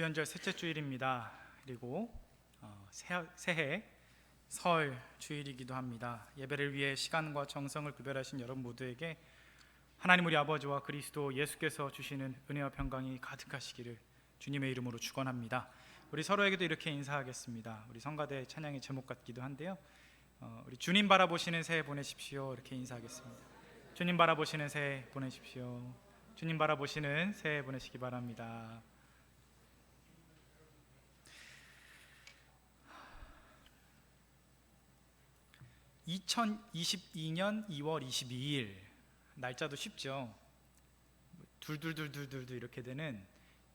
주연절 셋째 주일입니다. 그리고 새해 설 주일이기도 합니다. 예배를 위해 시간과 정성을 구별하신 여러분 모두에게 하나님 우리 아버지와 그리스도 예수께서 주시는 은혜와 평강이 가득하시기를 주님의 이름으로 축원합니다. 우리 서로에게도 이렇게 인사하겠습니다. 우리 성가대 찬양의 제목 같기도 한데요, 우리 주님 바라보시는 새해 보내십시오 이렇게 인사하겠습니다. 주님 바라보시는 새해 보내십시오. 주님 바라보시는 새해 보내시기 바랍니다. (2022년 2월 22일) 날짜도 쉽죠. 둘둘둘둘둘 이렇게 되는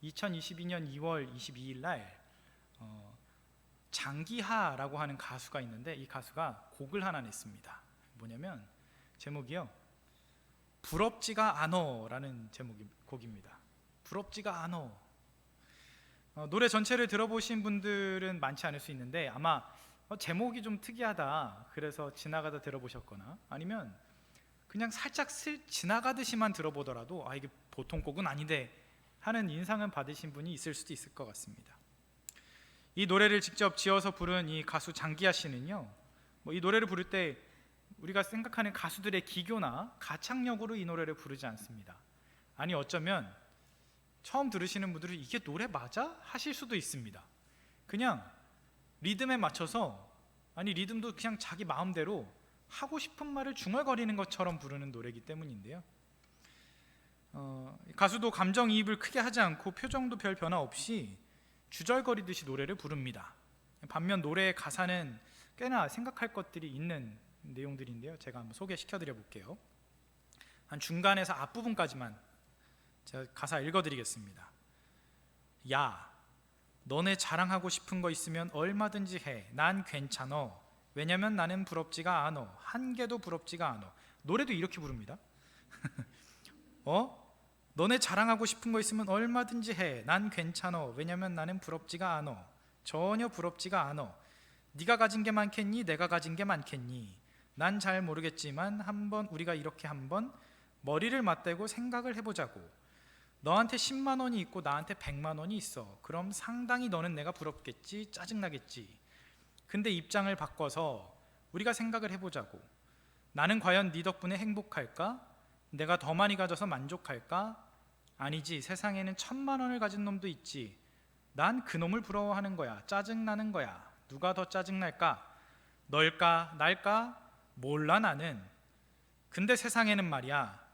2022년 2월 22일 날 장기하라고 하는 가수가 있는데, 이 가수가 곡을 하나 냈습니다. 뭐냐면 제목이요, 부럽지가 않어라는 제목의 곡입니다. 부럽지가 않어. 노래 전체를 들어보신 분들은 많지 않을 수 있는데, 아마 제목이 좀 특이하다 그래서 지나가다 들어보셨거나, 아니면 그냥 살짝 지나가듯이만 들어보더라도 이게 보통 곡은 아닌데 하는 인상은 받으신 분이 있을 수도 있을 것 같습니다. 이 노래를 직접 지어서 부른 이 가수 장기하 씨는요, 이 노래를 부를 때 우리가 생각하는 가수들의 기교나 가창력으로 이 노래를 부르지 않습니다. 아니, 어쩌면 처음 들으시는 분들은 이게 노래 맞아? 하실 수도 있습니다. 그냥 리듬에 맞춰서, 아니 리듬도 그냥 자기 마음대로 하고 싶은 말을 중얼거리는 것처럼 부르는 노래이기 때문인데요, 가수도 감정이입을 크게 하지 않고 표정도 별 변화 없이 주절거리듯이 노래를 부릅니다. 반면 노래의 가사는 꽤나 생각할 것들이 있는 내용들인데요, 제가 한번 소개시켜 드려 볼게요. 한 중간에서 앞부분까지만 제가 가사 읽어드리겠습니다. 야, 너네 자랑하고 싶은 거 있으면 얼마든지 해. 난 괜찮어. 왜냐면 나는 부럽지가 않어. 한 개도 부럽지가 않어. 노래도 이렇게 부릅니다. 너네 자랑하고 싶은 거 있으면 얼마든지 해. 난 괜찮어. 왜냐면 나는 부럽지가 않어. 전혀 부럽지가 않어. 네가 가진 게 많겠니? 내가 가진 게 많겠니? 난 잘 모르겠지만 우리가 이렇게 한번 머리를 맞대고 생각을 해보자고. 너한테 10만 원이 있고 나한테 100만 원이 있어. 그럼 상당히 너는 내가 부럽겠지, 짜증나겠지. 근데 입장을 바꿔서 우리가 생각을 해보자고. 나는 과연 네 덕분에 행복할까? 내가 더 많이 가져서 만족할까? 아니지, 세상에는 1000만 원을 가진 놈도 있지. 난 그 놈을 부러워하는 거야. 짜증나는 거야. 누가 더 짜증날까? 널까? 날까? 몰라 나는. 근데 세상에는 말이야,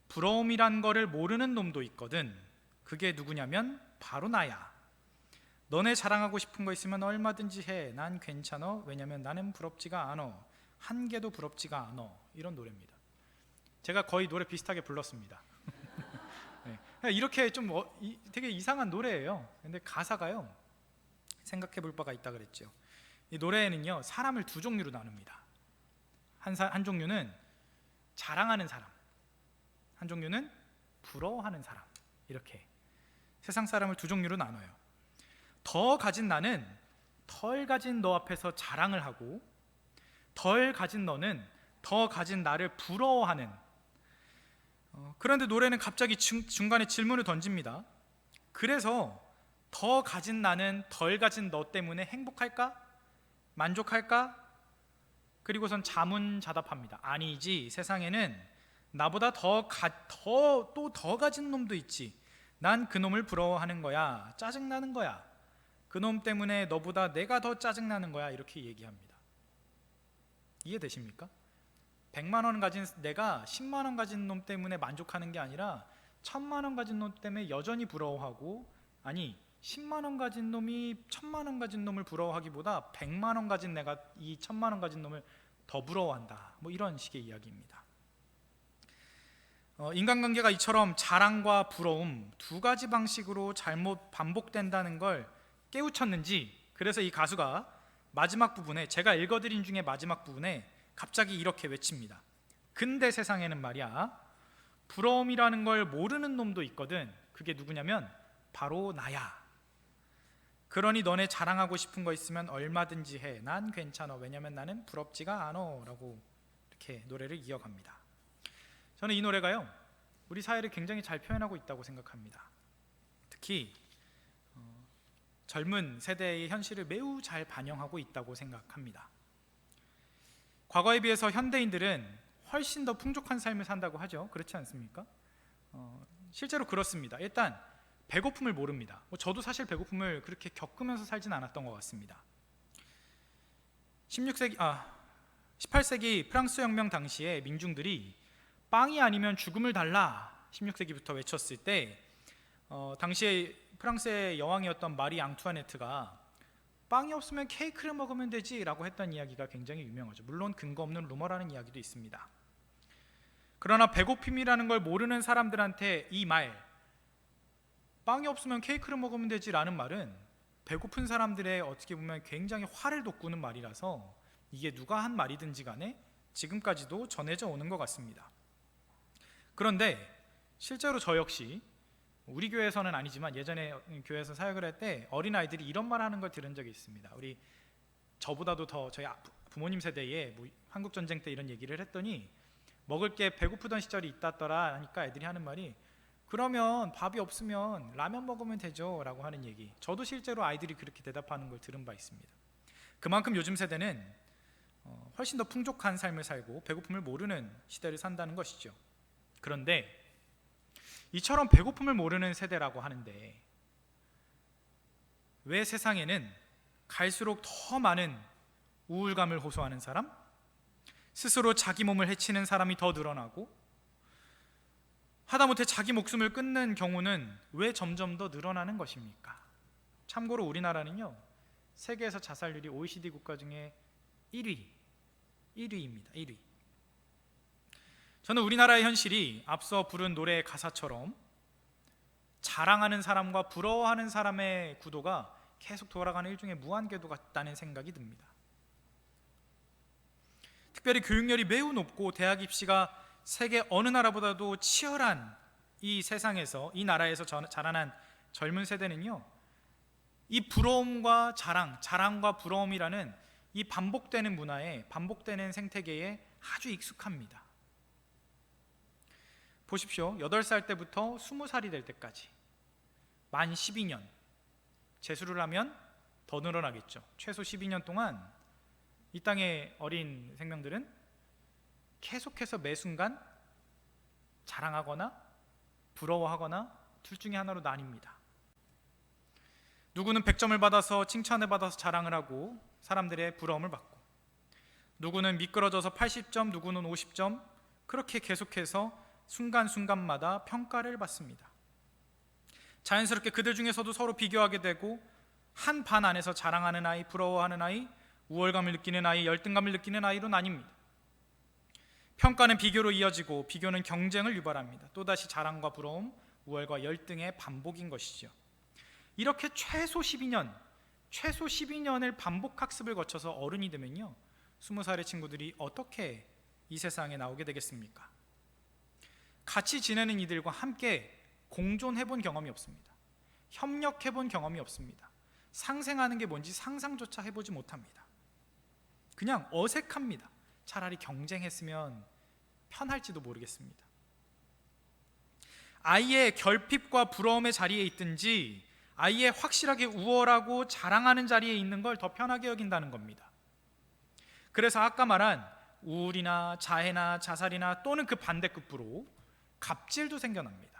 부러움이란 거를 모르는 놈도 있거든. 그게 누구냐면 바로 나야. 너네 자랑하고 싶은 거 있으면 얼마든지 해. 난 괜찮어. 왜냐면 나는 부럽지가 않어. 한 개도 부럽지가 않어. 이런 노래입니다. 제가 거의 노래 비슷하게 불렀습니다. 네. 이렇게 좀 되게 이상한 노래예요. 근데 가사가요, 생각해 볼 바가 있다 그랬죠. 이 노래에는요, 사람을 두 종류로 나눕니다. 한 종류는 자랑하는 사람, 한 종류는 부러워하는 사람. 이렇게 세상 사람을 두 종류로 나눠요. 더 가진 나는 덜 가진 너 앞에서 자랑을 하고, 덜 가진 너는 더 가진 나를 부러워하는. 그런데 노래는 갑자기 중간에 질문을 던집니다. 그래서 더 가진 나는 덜 가진 너 때문에 행복할까? 만족할까? 그리고선 자문자답합니다. 아니지, 세상에는 나보다 더 가진 놈도 있지. 난 그 놈을 부러워하는 거야. 짜증나는 거야. 그 놈 때문에 너보다 내가 더 짜증나는 거야. 이렇게 얘기합니다. 이해되십니까? 100만 원 가진 내가 10만 원 가진 놈 때문에 만족하는 게 아니라 1000만 원 가진 놈 때문에 여전히 부러워하고, 아니 10만 원 가진 놈이 1000만 원 가진 놈을 부러워하기보다 100만 원 가진 내가 이 1000만 원 가진 놈을 더 부러워한다. 이런 식의 이야기입니다. 인간관계가 이처럼 자랑과 부러움 두 가지 방식으로 잘못 반복된다는 걸 깨우쳤는지, 그래서 이 가수가 마지막 부분에, 제가 읽어드린 중에 마지막 부분에 갑자기 이렇게 외칩니다. 근데 세상에는 말이야, 부러움이라는 걸 모르는 놈도 있거든. 그게 누구냐면 바로 나야. 그러니 너네 자랑하고 싶은 거 있으면 얼마든지 해. 난 괜찮아. 왜냐면 나는 부럽지가 않어. 라고 이렇게 노래를 이어갑니다. 저는 이 노래가요, 우리 사회를 굉장히 잘 표현하고 있다고 생각합니다. 특히 젊은 세대의 현실을 매우 잘 반영하고 있다고 생각합니다. 과거에 비해서 현대인들은 훨씬 더 풍족한 삶을 산다고 하죠. 그렇지 않습니까? 실제로 그렇습니다. 일단 배고픔을 모릅니다. 저도 사실 배고픔을 그렇게 겪으면서 살진 않았던 것 같습니다. 18세기 프랑스 혁명 당시에 민중들이 빵이 아니면 죽음을 달라 16세기부터 외쳤을 때 당시에 프랑스의 여왕이었던 마리 앙투아네트가 빵이 없으면 케이크를 먹으면 되지 라고 했던 이야기가 굉장히 유명하죠. 물론 근거 없는 루머라는 이야기도 있습니다. 그러나 배고픔이라는 걸 모르는 사람들한테 이 말, 빵이 없으면 케이크를 먹으면 되지 라는 말은 배고픈 사람들의 어떻게 보면 굉장히 화를 돋구는 말이라서 이게 누가 한 말이든지 간에 지금까지도 전해져 오는 것 같습니다. 그런데 실제로 저 역시 우리 교회에서는 아니지만 예전에 교회에서 사역을 할 때 어린아이들이 이런 말 하는 걸 들은 적이 있습니다. 우리 저보다도 더 저희 부모님 세대에 한국전쟁 때 이런 얘기를 했더니 먹을 게 배고프던 시절이 있다더라 하니까 애들이 하는 말이 그러면 밥이 없으면 라면 먹으면 되죠 라고 하는 얘기. 저도 실제로 아이들이 그렇게 대답하는 걸 들은 바 있습니다. 그만큼 요즘 세대는 훨씬 더 풍족한 삶을 살고 배고픔을 모르는 시대를 산다는 것이죠. 그런데 이처럼 배고픔을 모르는 세대라고 하는데 왜 세상에는 갈수록 더 많은 우울감을 호소하는 사람, 스스로 자기 몸을 해치는 사람이 더 늘어나고 하다못해 자기 목숨을 끊는 경우는 왜 점점 더 늘어나는 것입니까? 참고로 우리나라는요 세계에서 자살률이 OECD 국가 중에 1위입니다. 1위. 저는 우리나라의 현실이 앞서 부른 노래의 가사처럼 자랑하는 사람과 부러워하는 사람의 구도가 계속 돌아가는 일종의 무한궤도 같다는 생각이 듭니다. 특별히 교육열이 매우 높고 대학 입시가 세계 어느 나라보다도 치열한 이 세상에서, 이 나라에서 자라난 젊은 세대는요 이 부러움과 자랑과 부러움이라는 이 반복되는 문화에, 반복되는 생태계에 아주 익숙합니다. 보십시오. 8살 때부터 20살이 될 때까지 만 12년, 재수를 하면 더 늘어나겠죠. 최소 12년 동안 이 땅의 어린 생명들은 계속해서 매 순간 자랑하거나 부러워하거나 둘 중에 하나로 나뉩니다. 누구는 100점을 받아서 칭찬을 받아서 자랑을 하고 사람들의 부러움을 받고, 누구는 미끄러져서 80점, 누구는 50점, 그렇게 계속해서 순간순간마다 평가를 받습니다. 자연스럽게 그들 중에서도 서로 비교하게 되고 한 반 안에서 자랑하는 아이, 부러워하는 아이, 우월감을 느끼는 아이, 열등감을 느끼는 아이로 나뉩니다. 평가는 비교로 이어지고 비교는 경쟁을 유발합니다. 또다시 자랑과 부러움, 우월과 열등의 반복인 것이죠. 이렇게 최소 12년을 반복 학습을 거쳐서 어른이 되면요 20살의 친구들이 어떻게 이 세상에 나오게 되겠습니까? 같이 지내는 이들과 함께 공존해본 경험이 없습니다. 협력해본 경험이 없습니다. 상생하는 게 뭔지 상상조차 해보지 못합니다. 그냥 어색합니다. 차라리 경쟁했으면 편할지도 모르겠습니다. 아이의 결핍과 부러움의 자리에 있든지 아이의 확실하게 우월하고 자랑하는 자리에 있는 걸 더 편하게 여긴다는 겁니다. 그래서 아까 말한 우울이나 자해나 자살이나 또는 그 반대급부로 갑질도 생겨납니다.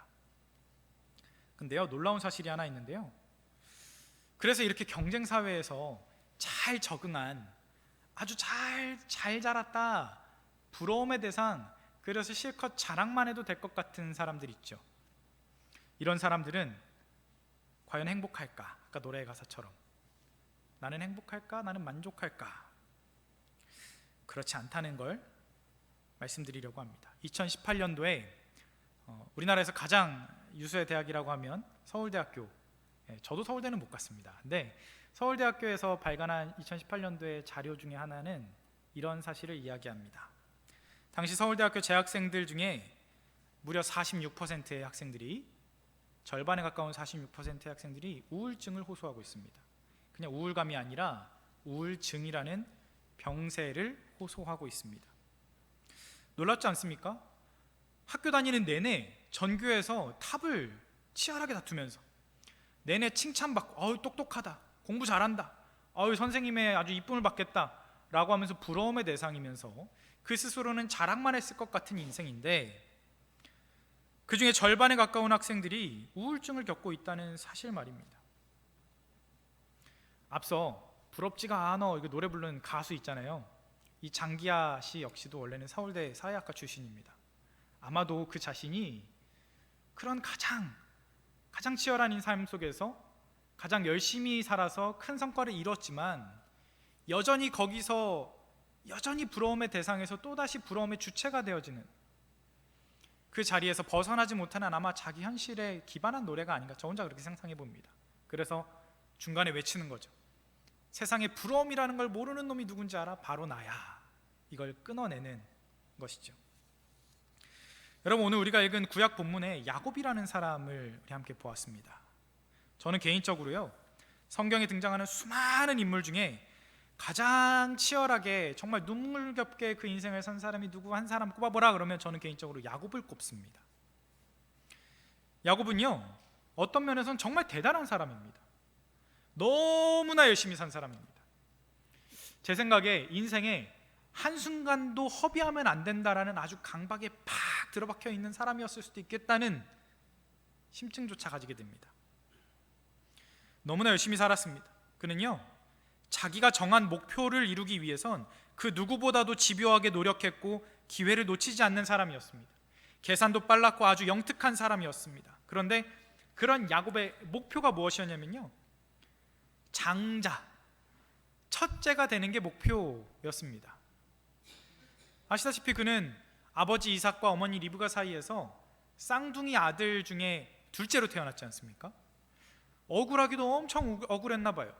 근데요 놀라운 사실이 하나 있는데요, 그래서 이렇게 경쟁 사회에서 잘 적응한, 아주 잘 자랐다, 부러움의 대상, 그래서 실컷 자랑만 해도 될 것 같은 사람들 있죠. 이런 사람들은 과연 행복할까? 아까 노래의 가사처럼 나는 행복할까? 나는 만족할까? 그렇지 않다는 걸 말씀드리려고 합니다. 2018년도에 우리나라에서 가장 유수의 대학이라고 하면 서울대학교, 저도 서울대는 못 갔습니다. 근데 서울대학교에서 발간한 2018년도의 자료 중에 하나는 이런 사실을 이야기합니다. 당시 서울대학교 재학생들 중에 무려 46%의 학생들이, 절반에 가까운 46%의 학생들이 우울증을 호소하고 있습니다. 그냥 우울감이 아니라 우울증이라는 병세를 호소하고 있습니다. 놀랍지 않습니까? 학교 다니는 내내 전교에서 탑을 치열하게 다투면서 내내 칭찬받고 어우 똑똑하다, 공부 잘한다, 어우 선생님의 아주 이쁨을 받겠다 라고 하면서 부러움의 대상이면서 그 스스로는 자랑만 했을 것 같은 인생인데, 그 중에 절반에 가까운 학생들이 우울증을 겪고 있다는 사실 말입니다. 앞서 부럽지가 않아 이거 노래 부르는 가수 있잖아요. 이 장기하 씨 역시도 원래는 서울대 사회학과 출신입니다. 아마도 그 자신이 그런 가장 치열한 삶 속에서 가장 열심히 살아서 큰 성과를 이뤘지만 여전히 거기서 여전히 부러움의 대상에서 또다시 부러움의 주체가 되어지는 그 자리에서 벗어나지 못하는 아마 자기 현실에 기반한 노래가 아닌가, 저 혼자 그렇게 상상해 봅니다. 그래서 중간에 외치는 거죠. 세상에 부러움이라는 걸 모르는 놈이 누군지 알아? 바로 나야. 이걸 끊어내는 것이죠. 여러분, 오늘 우리가 읽은 구약 본문에 야곱이라는 사람을 우리 함께 보았습니다. 저는 개인적으로요, 성경에 등장하는 수많은 인물 중에 가장 치열하게 정말 눈물겹게 그 인생을 산 사람이 누구 한 사람 꼽아보라 그러면 저는 개인적으로 야곱을 꼽습니다. 야곱은요, 어떤 면에서는 정말 대단한 사람입니다. 너무나 열심히 산 사람입니다. 제 생각에 인생에 한순간도 허비하면 안 된다라는 아주 강박에 팍 들어박혀 있는 사람이었을 수도 있겠다는 심증조차 가지게 됩니다. 너무나 열심히 살았습니다. 그는요, 자기가 정한 목표를 이루기 위해선 그 누구보다도 집요하게 노력했고 기회를 놓치지 않는 사람이었습니다. 계산도 빨랐고 아주 영특한 사람이었습니다. 그런데 그런 야곱의 목표가 무엇이었냐면요, 장자, 첫째가 되는 게 목표였습니다. 아시다시피 그는 아버지 이삭과 어머니 리브가 사이에서 쌍둥이 아들 중에 둘째로 태어났지 않습니까? 억울하기도 엄청 억울했나 봐요.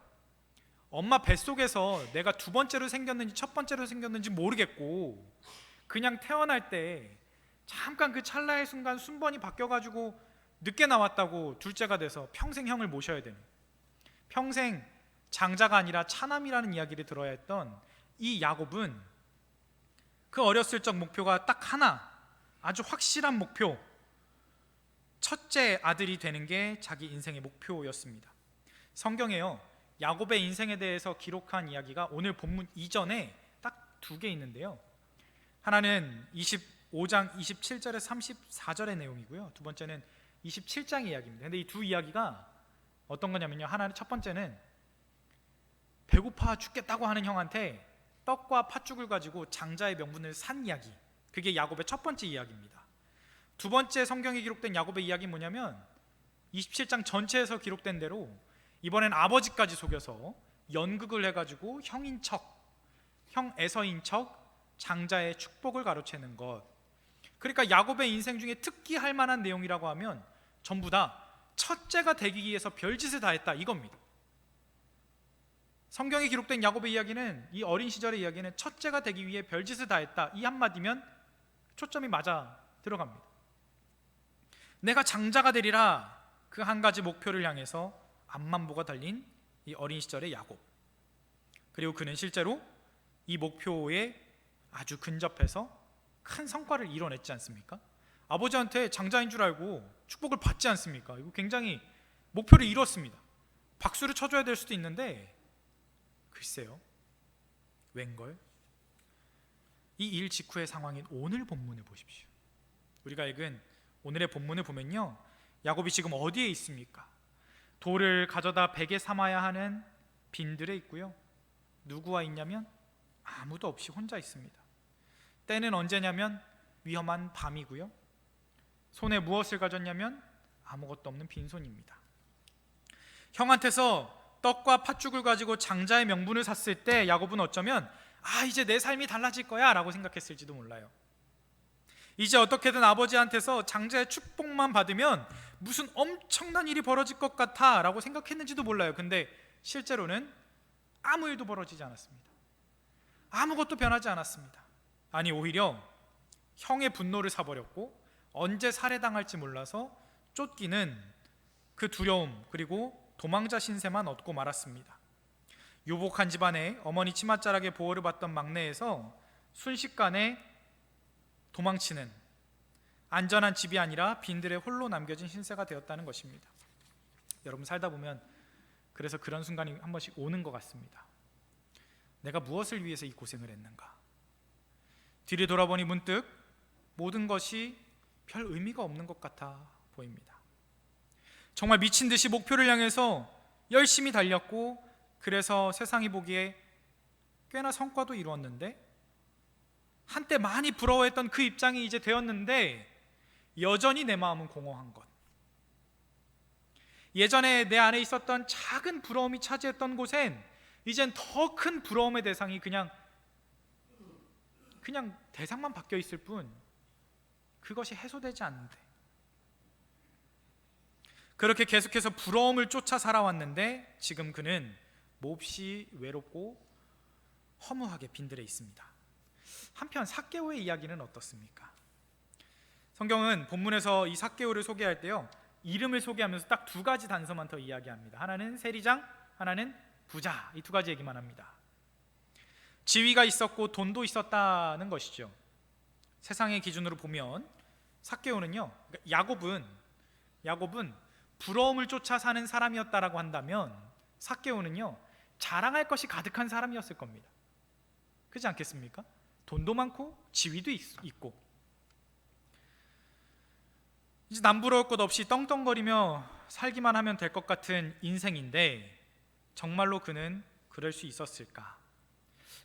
엄마 뱃속에서 내가 두 번째로 생겼는지 첫 번째로 생겼는지 모르겠고 그냥 태어날 때 잠깐 그 찰나의 순간 순번이 바뀌어가지고 늦게 나왔다고 둘째가 돼서 평생 형을 모셔야 되는, 평생 장자가 아니라 차남이라는 이야기를 들어야 했던 이 야곱은 그 어렸을 적 목표가 딱 하나, 아주 확실한 목표, 첫째 아들이 되는 게 자기 인생의 목표였습니다. 성경에요, 야곱의 인생에 대해서 기록한 이야기가 오늘 본문 이전에 딱 두 개 있는데요, 하나는 25장 27절에 34절의 내용이고요, 두 번째는 27장의 이야기입니다. 근데 이 두 이야기가 어떤 거냐면요, 하나는 첫 번째는 배고파 죽겠다고 하는 형한테 떡과 팥죽을 가지고 장자의 명분을 산 이야기, 그게 야곱의 첫 번째 이야기입니다. 두 번째 성경에 기록된 야곱의 이야기는 뭐냐면 27장 전체에서 기록된 대로 이번엔 아버지까지 속여서 연극을 해가지고 형인 척, 형 에서인 척 장자의 축복을 가로채는 것. 그러니까 야곱의 인생 중에 특기할 만한 내용이라고 하면 전부 다 첫째가 되기 위해서 별짓을 다 했다, 이겁니다. 성경에 기록된 야곱의 이야기는, 이 어린 시절의 이야기는 첫째가 되기 위해 별짓을 다 했다, 이 한마디면 초점이 맞아 들어갑니다. 내가 장자가 되리라, 그 한 가지 목표를 향해서 앞만보가 달린 이 어린 시절의 야곱. 그리고 그는 실제로 이 목표에 아주 근접해서 큰 성과를 이뤄냈지 않습니까? 아버지한테 장자인 줄 알고 축복을 받지 않습니까? 이거 굉장히 목표를 이뤘습니다. 박수를 쳐줘야 될 수도 있는데 글쎄요, 웬걸? 이 일 직후의 상황인 오늘 본문을 보십시오. 우리가 읽은 오늘의 본문을 보면요, 야곱이 지금 어디에 있습니까? 돌을 가져다 베개 삼아야 하는 빈들에 있고요, 누구와 있냐면 아무도 없이 혼자 있습니다. 때는 언제냐면 위험한 밤이고요, 손에 무엇을 가졌냐면 아무것도 없는 빈손입니다. 형한테서 떡과 팥죽을 가지고 장자의 명분을 샀을 때 야곱은 어쩌면 이제 내 삶이 달라질 거야 라고 생각했을지도 몰라요. 이제 어떻게든 아버지한테서 장자의 축복만 받으면 무슨 엄청난 일이 벌어질 것 같아 라고 생각했는지도 몰라요. 근데 실제로는 아무 일도 벌어지지 않았습니다. 아무것도 변하지 않았습니다. 아니, 오히려 형의 분노를 사버렸고 언제 살해당할지 몰라서 쫓기는 그 두려움, 그리고 도망자 신세만 얻고 말았습니다. 유복한 집안에 어머니 치맛자락의 보호를 받던 막내에서 순식간에 도망치는, 안전한 집이 아니라 빈들에 홀로 남겨진 신세가 되었다는 것입니다. 여러분 살다 보면 그래서 그런 순간이 한 번씩 오는 것 같습니다. 내가 무엇을 위해서 이 고생을 했는가? 뒤를 돌아보니 문득 모든 것이 별 의미가 없는 것 같아 보입니다. 정말 미친 듯이 목표를 향해서 열심히 달렸고, 그래서 세상이 보기에 꽤나 성과도 이루었는데, 한때 많이 부러워했던 그 입장이 이제 되었는데 여전히 내 마음은 공허한 것. 예전에 내 안에 있었던 작은 부러움이 차지했던 곳엔 이젠 더 큰 부러움의 대상이 그냥 대상만 바뀌어 있을 뿐 그것이 해소되지 않는데, 그렇게 계속해서 부러움을 쫓아 살아왔는데 지금 그는 몹시 외롭고 허무하게 빈들에 있습니다. 한편 삭개오의 이야기는 어떻습니까? 성경은 본문에서 이 삭개오를 소개할 때요, 이름을 소개하면서 딱 두 가지 단서만 더 이야기합니다. 하나는 세리장, 하나는 부자. 이 두 가지 얘기만 합니다. 지위가 있었고 돈도 있었다는 것이죠. 세상의 기준으로 보면 삭개오는요, 야곱은 부러움을 쫓아 사는 사람이었다라고 한다면 삭개오는요, 자랑할 것이 가득한 사람이었을 겁니다. 그렇지 않겠습니까? 돈도 많고 지위도 있고, 이제 남부러울 것 없이 떵떵거리며 살기만 하면 될 것 같은 인생인데 정말로 그는 그럴 수 있었을까?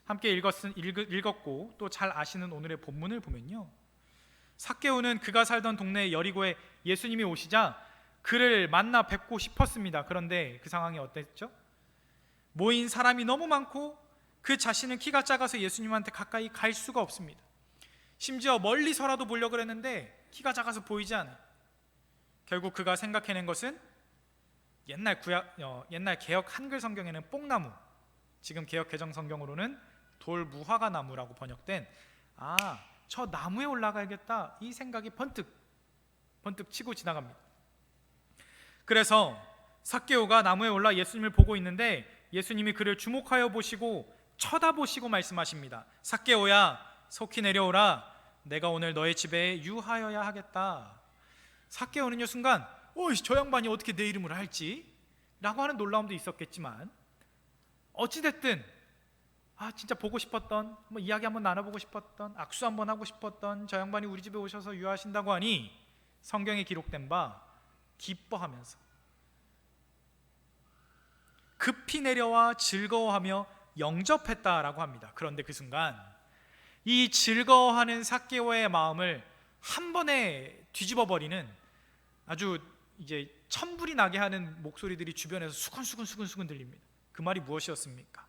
함께 읽었고 또 잘 아시는 오늘의 본문을 보면요, 삭개오는 그가 살던 동네 여리고에 예수님이 오시자 그를 만나 뵙고 싶었습니다. 그런데 그 상황이 어땠죠? 모인 사람이 너무 많고 그 자신은 키가 작아서 예수님한테 가까이 갈 수가 없습니다. 심지어 멀리서라도 보려고 했는데 키가 작아서 보이지 않아요. 결국 그가 생각해낸 것은 옛날 개역 한글 성경에는 뽕나무, 지금 개역 개정 성경으로는 돌무화과 나무라고 번역된 저 나무에 올라가야겠다, 이 생각이 번뜩 치고 지나갑니다. 그래서 삭개오가 나무에 올라 예수님을 보고 있는데 예수님이 그를 주목하여 보시고 쳐다보시고 말씀하십니다. 삭개오야, 속히 내려오라. 내가 오늘 너의 집에 유하여야 하겠다. 삭개오는요, 순간 저 양반이 어떻게 내 이름을 알지? 라고 하는 놀라움도 있었겠지만, 어찌됐든 진짜 보고 싶었던, 이야기 한번 나눠보고 싶었던, 악수 한번 하고 싶었던 저 양반이 우리 집에 오셔서 유하신다고 하니 성경에 기록된 바 기뻐하면서 급히 내려와 즐거워하며 영접했다라고 합니다. 그런데 그 순간 이 즐거워하는 삭개오의 마음을 한 번에 뒤집어버리는 아주 이제 천불이 나게 하는 목소리들이 주변에서 수근수근 들립니다. 그 말이 무엇이었습니까?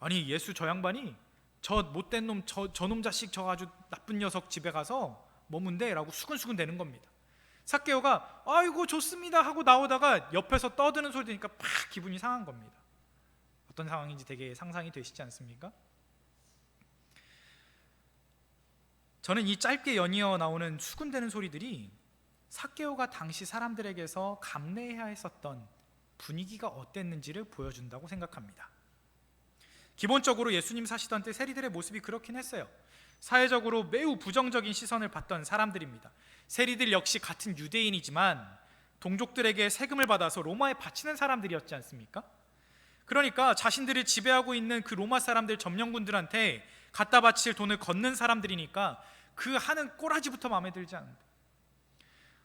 아니, 예수 저 양반이 저 못된 놈, 저 놈 자식, 저 아주 나쁜 녀석 집에 가서 머문대 라고 수근수근 대는 겁니다. 삭개오가 아이고 좋습니다 하고 나오다가 옆에서 떠드는 소리 들으니까 팍 기분이 상한 겁니다. 어떤 상황인지 되게 상상이 되시지 않습니까? 저는 이 짧게 연이어 나오는 수군대는 소리들이 삭개오가 당시 사람들에게서 감내해야 했었던 분위기가 어땠는지를 보여준다고 생각합니다. 기본적으로 예수님 사시던 때 세리들의 모습이 그렇긴 했어요. 사회적으로 매우 부정적인 시선을 받던 사람들입니다. 세리들 역시 같은 유대인이지만 동족들에게 세금을 받아서 로마에 바치는 사람들이었지 않습니까? 그러니까 자신들을 지배하고 있는 그 로마 사람들 점령군들한테 갖다 바칠 돈을 걷는 사람들이니까 그 하는 꼬라지부터 마음에 들지 않는다.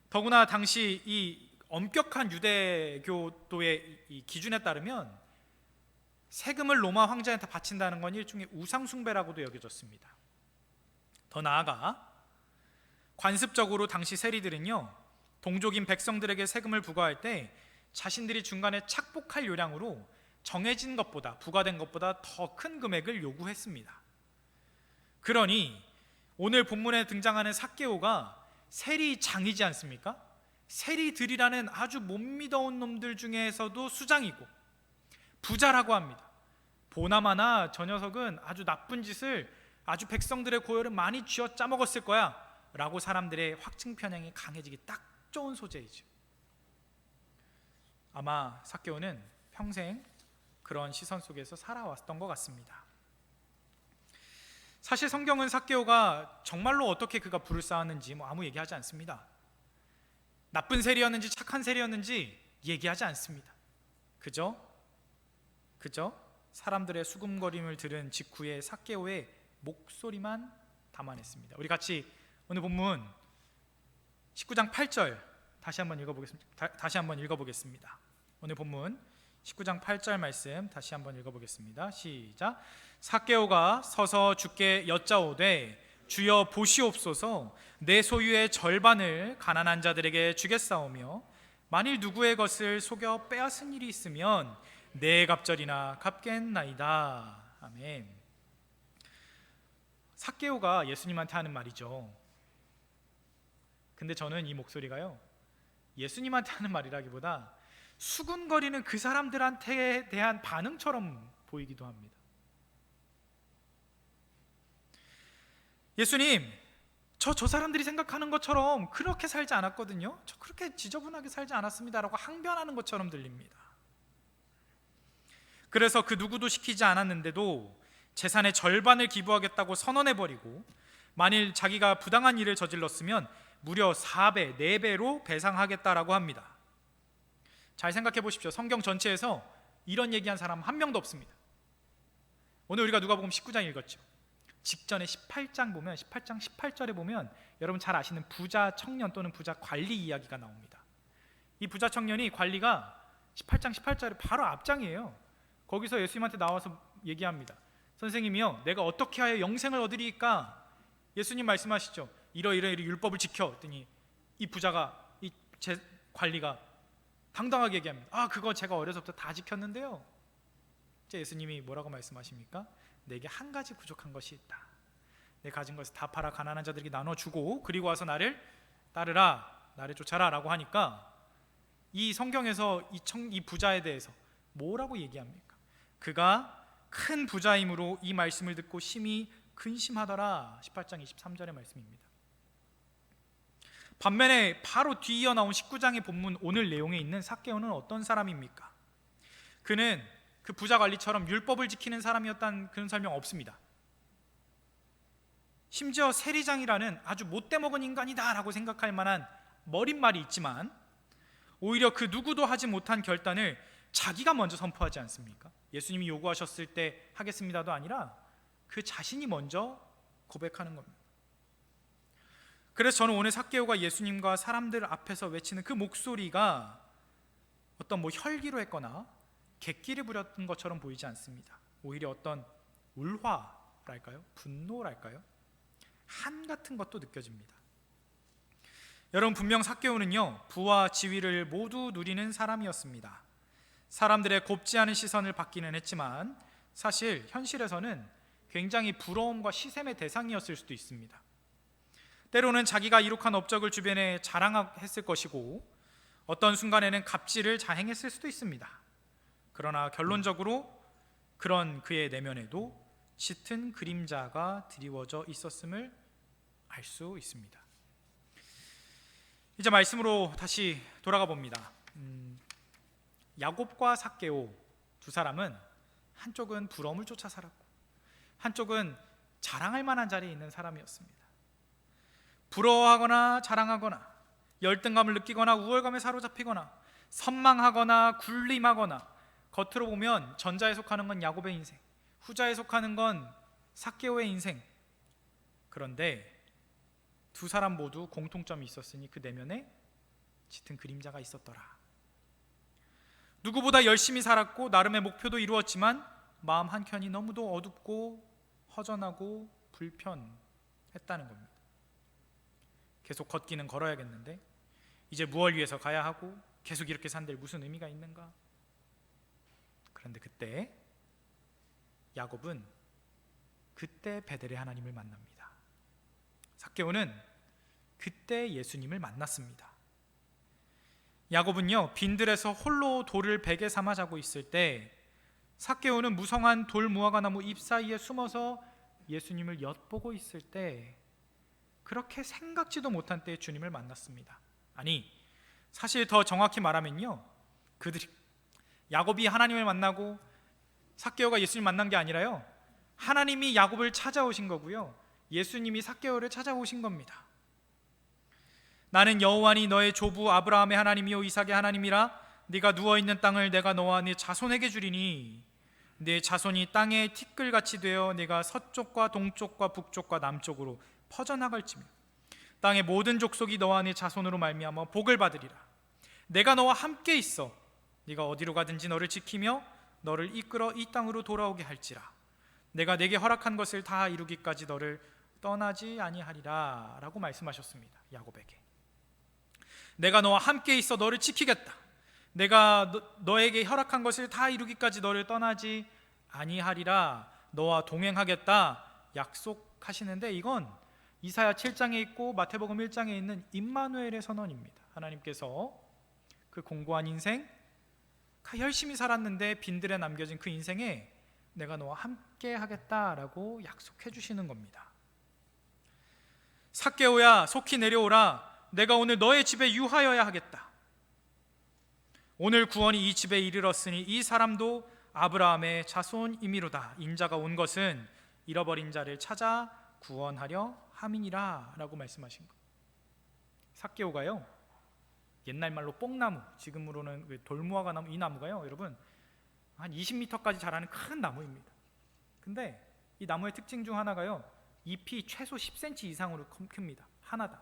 더구나 당시 이 엄격한 유대교도의 이 기준에 따르면 세금을 로마 황제한테 바친다는 건 일종의 우상숭배라고도 여겨졌습니다. 더 나아가 관습적으로 당시 세리들은요, 동족인 백성들에게 세금을 부과할 때 자신들이 중간에 착복할 요량으로 정해진 것보다, 부과된 것보다 더 큰 금액을 요구했습니다. 그러니 오늘 본문에 등장하는 삭개오가 세리장이지 않습니까? 세리들이라는 아주 못 믿어온 놈들 중에서도 수장이고 부자라고 합니다. 보나마나 저 녀석은 아주 나쁜 짓을, 아주 백성들의 고열을 많이 쥐어 짜먹었을 거야 라고 사람들의 확증 편향이 강해지기 딱 좋은 소재이죠. 아마 삭개오는 평생 그런 시선 속에서 살아왔던 것 같습니다. 사실 성경은 삭개오가 정말로 어떻게 그가 부를 쌓았는지 아무 얘기하지 않습니다. 나쁜 세리였는지 착한 세리였는지 얘기하지 않습니다. 그저 사람들의 수군거림을 들은 직후에 삭개오의 목소리만 담아냈습니다. 우리 같이 오늘 본문 19장 8절 다시 한번 읽어보겠습니다. 오늘 본문 19장 8절 말씀 다시 한번 읽어보겠습니다. 시작. 삭개오가 서서 주께 여짜오되 주여 보시옵소서, 내 소유의 절반을 가난한 자들에게 주겠사오며 만일 누구의 것을 속여 빼앗은 일이 있으면 네 갑절이나 갚겠나이다. 아멘. 삭개오가 예수님한테 하는 말이죠. 근데 저는 이 목소리가요, 예수님한테 하는 말이라기보다 수군거리는 그 사람들한테 대한 반응처럼 보이기도 합니다. 예수님, 저 사람들이 생각하는 것처럼 그렇게 살지 않았거든요. 저 그렇게 지저분하게 살지 않았습니다라고 항변하는 것처럼 들립니다. 그래서 그 누구도 시키지 않았는데도 재산의 절반을 기부하겠다고 선언해버리고 만일 자기가 부당한 일을 저질렀으면 무려 4배, 4배로 배상하겠다라고 합니다. 잘 생각해 보십시오. 성경 전체에서 이런 얘기한 사람 한 명도 없습니다. 오늘 우리가 누가복음 19장 읽었죠. 직전에 18장 보면 18장 18절에 보면 여러분 잘 아시는 부자 청년 또는 부자 관리 이야기가 나옵니다. 이 부자 청년이 관리가 18장 18절에 바로 앞장이에요. 거기서 예수님한테 나와서 얘기합니다. 선생님이요, 내가 어떻게 하여 영생을 얻으리까? 예수님 말씀하시죠. 이러이러 율법을 지켜. 했더니 이 부자가, 제 관리가 당당하게 얘기합니다. 그거 제가 어려서부터 다 지켰는데요. 예수님이 뭐라고 말씀하십니까? 내게 한 가지 부족한 것이 있다. 내 가진 것을 다 팔아 가난한 자들에게 나눠주고 그리고 와서 나를 따르라, 나를 쫓아라 라고 하니까 이 성경에서 이 부자에 대해서 뭐라고 얘기합니까? 그가 큰 부자이므로 이 말씀을 듣고 심히 근심하더라. 18장 23절의 말씀입니다. 반면에 바로 뒤이어 나온 19장의 본문 오늘 내용에 있는 삭개오는 어떤 사람입니까? 그는 그 부자 관리처럼 율법을 지키는 사람이었다는 그런 설명 없습니다. 심지어 세리장이라는 아주 못돼 먹은 인간이다 라고 생각할 만한 머릿말이 있지만 오히려 그 누구도 하지 못한 결단을 자기가 먼저 선포하지 않습니까? 예수님이 요구하셨을 때 하겠습니다도 아니라 그 자신이 먼저 고백하는 겁니다. 그래서 저는 오늘 삭개오가 예수님과 사람들 앞에서 외치는 그 목소리가 어떤 혈기로 했거나 객기를 부렸던 것처럼 보이지 않습니다. 오히려 어떤 울화랄까요? 분노랄까요? 한 같은 것도 느껴집니다. 여러분, 분명 삭개오는요, 부와 지위를 모두 누리는 사람이었습니다. 사람들의 곱지 않은 시선을 받기는 했지만 사실 현실에서는 굉장히 부러움과 시샘의 대상이었을 수도 있습니다. 때로는 자기가 이룩한 업적을 주변에 자랑했을 것이고 어떤 순간에는 갑질을 자행했을 수도 있습니다. 그러나 결론적으로 그런 그의 내면에도 짙은 그림자가 드리워져 있었음을 알 수 있습니다. 이제 말씀으로 다시 돌아가 봅니다. 야곱과 삭개오 두 사람은 한쪽은 부러움을 쫓아 살았고 한쪽은 자랑할 만한 자리에 있는 사람이었습니다. 부러워하거나 자랑하거나 열등감을 느끼거나 우월감에 사로잡히거나 선망하거나 군림하거나 겉으로 보면 전자에 속하는 건 야곱의 인생, 후자에 속하는 건 삭개오의 인생. 그런데 두 사람 모두 공통점이 있었으니 그 내면에 짙은 그림자가 있었더라. 누구보다 열심히 살았고 나름의 목표도 이루었지만 마음 한켠이 너무도 어둡고 허전하고 불편했다는 겁니다. 계속 걷기는 걸어야겠는데 이제 무엇을 위해서 가야 하고 계속 이렇게 산들 무슨 의미가 있는가? 그런데 그때 야곱은 그때 베델의 하나님을 만납니다. 삭개오는 그때 예수님을 만났습니다. 야곱은요, 빈들에서 홀로 돌을 베개 삼아 자고 있을 때 삭개오는 무성한 돌 무화과 나무 잎 사이에 숨어서 예수님을 엿보고 있을 때 그렇게 생각지도 못한 때에 주님을 만났습니다. 아니, 사실 더 정확히 말하면요, 야곱이 하나님을 만나고 삭개오가 예수님을 만난 게 아니라요, 하나님이 야곱을 찾아오신 거고요, 예수님이 삭개오를 찾아오신 겁니다. 나는 여호와니 너의 조부 아브라함의 하나님이요 이삭의 하나님이라. 네가 누워있는 땅을 내가 너와 네 자손에게 주리니 네 자손이 땅의 티끌같이 되어 네가 서쪽과 동쪽과 북쪽과 남쪽으로 퍼져나갈지며 땅의 모든 족속이 너와 네 자손으로 말미암아 복을 받으리라. 내가 너와 함께 있어 네가 어디로 가든지 너를 지키며 너를 이끌어 이 땅으로 돌아오게 할지라. 내가 네게 허락한 것을 다 이루기까지 너를 떠나지 아니하리라 라고 말씀하셨습니다. 야곱에게 내가 너와 함께 있어 너를 지키겠다. 내가 너에게 허락한 것을 다 이루기까지 너를 떠나지 아니하리라. 너와 동행하겠다 약속하시는데, 이건 이사야 7장에 있고 마태복음 1장에 있는 임마누엘의 선언입니다. 하나님께서 그 공고한 인생, 열심히 살았는데 빈들에 남겨진 그 인생에 내가 너와 함께 하겠다라고 약속해 주시는 겁니다. 삭개오야 속히 내려오라. 내가 오늘 너의 집에 유하여야 하겠다. 오늘 구원이 이 집에 이르렀으니 이 사람도 아브라함의 자손이미로다. 인자가 온 것은 잃어버린 자를 찾아 구원하려 함이니라 라고 말씀하신 것. 삭개오가요, 옛날 말로 뽕나무, 지금으로는 돌무화과 나무, 이 나무가요 여러분 한 20m까지 자라는 큰 나무입니다. 근데 이 나무의 특징 중 하나가요, 잎이 최소 10cm 이상으로 큽니다. 하나다.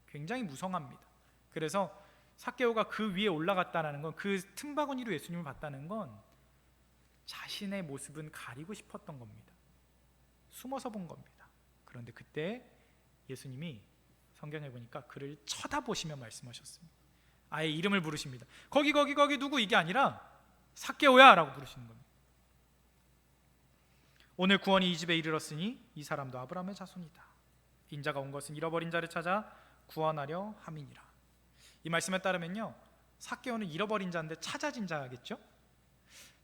굉장히 무성합니다. 그래서 삭개오가 그 위에 올라갔다는 건, 그 틈바구니로 예수님을 봤다는 건 자신의 모습은 가리고 싶었던 겁니다. 숨어서 본 겁니다. 그런데 그때 예수님이 성경에 보니까 그를 쳐다보시며 말씀하셨습니다. 아예 이름을 부르십니다. 거기 누구, 이게 아니라 삭개오야 라고 부르시는 겁니다. 오늘 구원이 이 집에 이르렀으니 이 사람도 아브라함의 자손이다. 인자가 온 것은 잃어버린 자를 찾아 구원하려 함이니라. 이 말씀에 따르면요, 삭개오는 잃어버린 자인데 찾아진 자겠죠.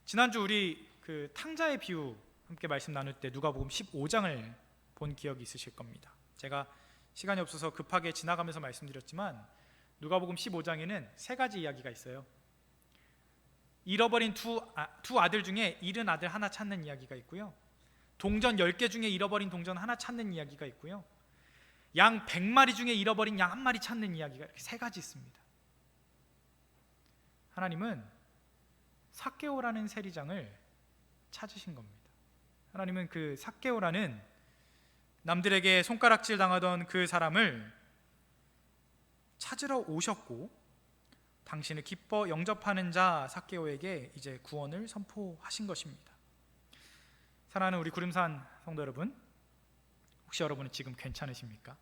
지난주 우리 그 탕자의 비유 함께 말씀 나눌 때 누가복음 15장을 본 기억이 있으실 겁니다. 제가 시간이 없어서 급하게 지나가면서 말씀드렸지만 누가복음 15장에는 세 가지 이야기가 있어요. 잃어버린 두 아들 중에 잃은 아들 하나 찾는 이야기가 있고요, 동전 10개 중에 잃어버린 동전 하나 찾는 이야기가 있고요, 양 100마리 중에 잃어버린 양 1마리 찾는 이야기가 이렇게 세 가지 있습니다. 하나님은 삭개오라는 세리장을 찾으신 겁니다. 하나님은 그 삭개오라는 남들에게 손가락질 당하던 그 사람을 찾으러 오셨고, 당신을 기뻐 영접하는 자 삭개오에게 이제 구원을 선포하신 것입니다. 사랑하는 우리 구름산 성도 여러분, 혹시 여러분은 지금 괜찮으십니까?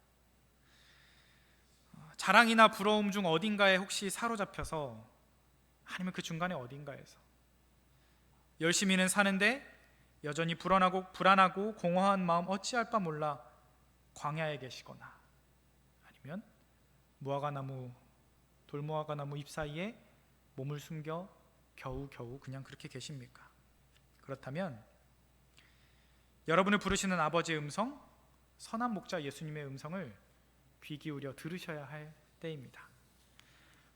자랑이나 부러움 중 어딘가에 혹시 사로잡혀서, 아니면 그 중간에 어딘가에서 열심히는 사는데 여전히 불안하고 공허한 마음 어찌할 바 몰라 광야에 계시거나, 아니면 돌무화과나무 잎 사이에 몸을 숨겨 겨우 그냥 그렇게 계십니까? 그렇다면 여러분을 부르시는 아버지의 음성, 선한 목자 예수님의 음성을 귀 기울여 들으셔야 할 때입니다.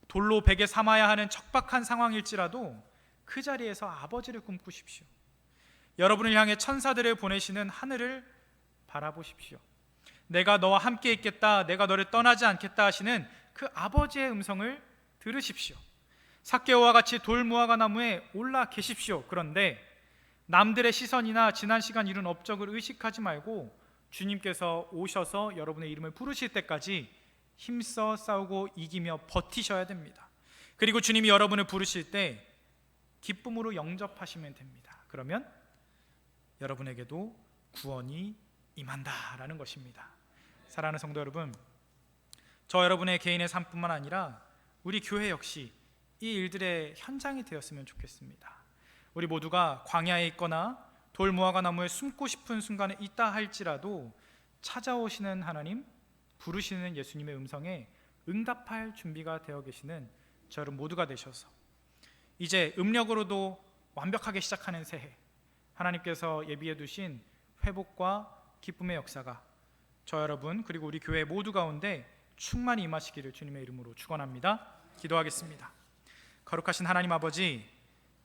돌로 베개 삼아야 하는 척박한 상황일지라도 그 자리에서 아버지를 꿈꾸십시오. 여러분을 향해 천사들을 보내시는 하늘을 바라보십시오. 내가 너와 함께 있겠다, 내가 너를 떠나지 않겠다 하시는 그 아버지의 음성을 들으십시오. 삭개오와 같이 돌무화과 나무에 올라 계십시오. 그런데 남들의 시선이나 지난 시간 이룬 업적을 의식하지 말고 주님께서 오셔서 여러분의 이름을 부르실 때까지 힘써 싸우고 이기며 버티셔야 됩니다. 그리고 주님이 여러분을 부르실 때 기쁨으로 영접하시면 됩니다. 그러면 여러분에게도 구원이 임한다라는 것입니다. 사랑하는 성도 여러분, 저 여러분의 개인의 삶뿐만 아니라 우리 교회 역시 이 일들의 현장이 되었으면 좋겠습니다. 우리 모두가 광야에 있거나 돌무화과 나무에 숨고 싶은 순간에 있다 할지라도 찾아오시는 하나님, 부르시는 예수님의 음성에 응답할 준비가 되어 계시는 저 여러분 모두가 되셔서 이제 음력으로도 완벽하게 시작하는 새해, 하나님께서 예비해 두신 회복과 기쁨의 역사가 저 여러분 그리고 우리 교회 모두 가운데 충만히 임하시기를 주님의 이름으로 축원합니다. 기도하겠습니다. 거룩하신 하나님 아버지,